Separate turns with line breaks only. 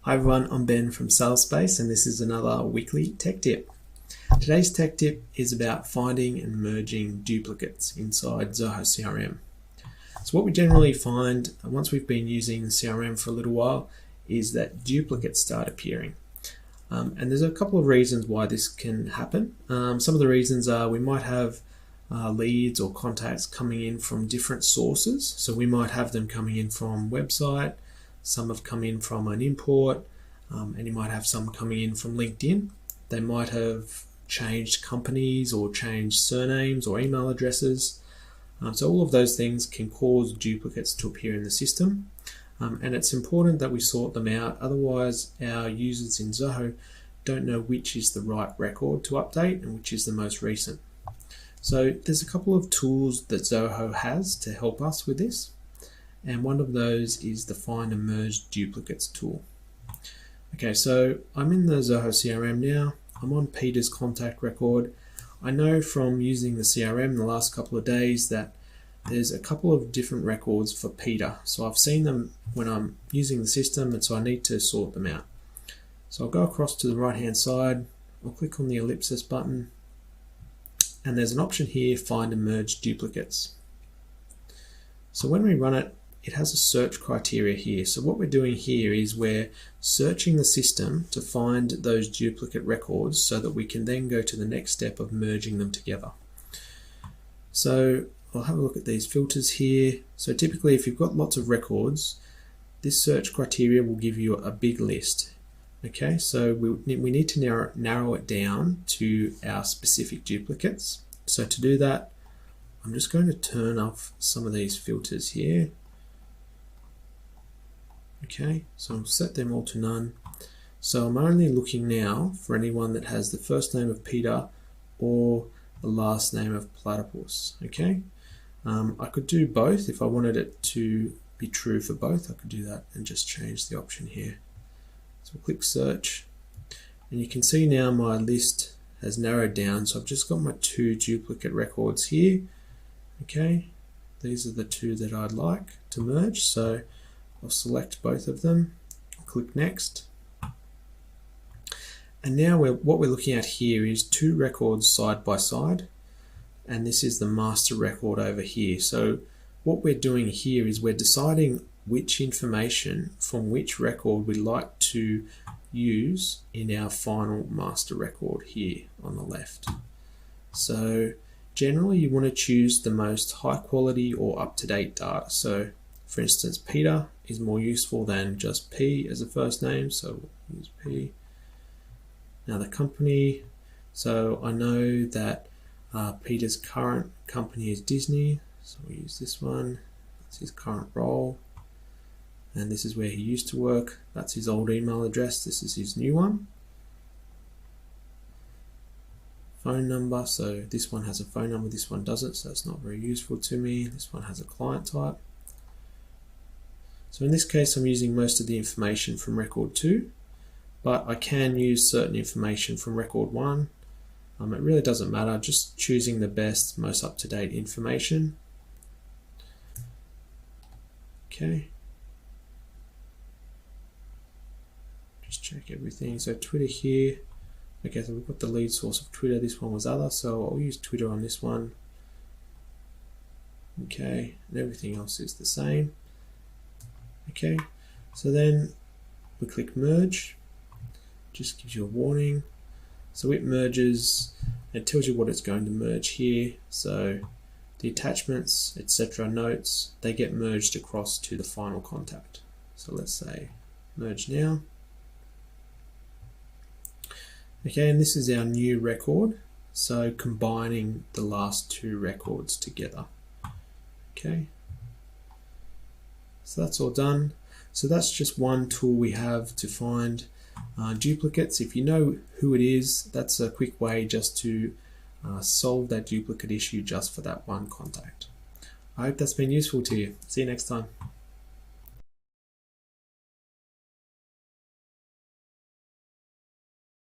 Hi everyone, I'm Ben from SalesSPACE and this is another weekly tech tip. Today's tech tip is about finding and merging duplicates inside Zoho CRM. So what we generally find once we've been using CRM for a little while is that duplicates start appearing. And there's a couple of reasons why this can happen. Some of the reasons are we might have leads or contacts coming in from different sources. So we might have them coming in from website, some have come in from an import, and you might have some coming in from LinkedIn. They might have changed companies or changed surnames or email addresses. So all of those things can cause duplicates to appear in the system. And it's important that we sort them out, otherwise our users in Zoho don't know which is the right record to update and which is the most recent. So there's a couple of tools that Zoho has to help us with this, and one of those is the Find and Merge Duplicates tool. Okay, so I'm in the Zoho CRM now. I'm on Peter's contact record. I know from using the CRM the last couple of days that there's a couple of different records for Peter. So I've seen them when I'm using the system, and so I need to sort them out. So I'll go across to the right hand side, I'll click on the ellipsis button, and there's an option here, Find and Merge Duplicates. So when we run it, it has a search criteria here. So what we're doing here is we're searching the system to find those duplicate records so that we can then go to the next step of merging them together. So I'll have a look at these filters here. So typically if you've got lots of records, this search criteria will give you a big list. Okay, so we need to narrow it down to our specific duplicates. So to do that, I'm just going to turn off some of these filters here. Okay, so I'll set them all to none. So I'm only looking now for anyone that has the first name of Peter or the last name of Platypus. Okay, I could do both. If I wanted it to be true for both, I could do that and just change the option here. So we'll click search, and you can see now my list has narrowed down. So I've just got my two duplicate records here. Okay, these are the two that I'd like to merge. So I'll select both of them, click next. And now what we're looking at here is two records side by side, and this is the master record over here. So what we're doing here is we're deciding which information from which record we'd like to use in our final master record here on the left. So generally you want to choose the most high quality or up-to-date data. So for instance, Peter is more useful than just P as a first name, so we'll use P. Now the company, so I know that Peter's current company is Disney, so we'll use this one. That's his current role, and this is where he used to work. That's his old email address, this is his new one. Phone number, so this one has a phone number, this one doesn't, so it's not very useful to me. This one has a client type. So in this case, I'm using most of the information from record 2, but I can use certain information from record 1. It really doesn't matter, just choosing the best, most up-to-date information. Okay. Just check everything. So Twitter here. Okay, so we've got the lead source of Twitter. This one was other, so I'll use Twitter on this one. Okay, and everything else is the same. Okay, so then we click merge, just gives you a warning. So it merges, it tells you what it's going to merge here. So the attachments, etc. notes, they get merged across to the final contact. So let's say merge now. Okay, and this is our new record. So combining the last two records together. Okay. So that's all done. So that's just one tool we have to find duplicates. If you know who it is, that's a quick way just to solve that duplicate issue just for that one contact. I hope that's been useful to you. See you next time.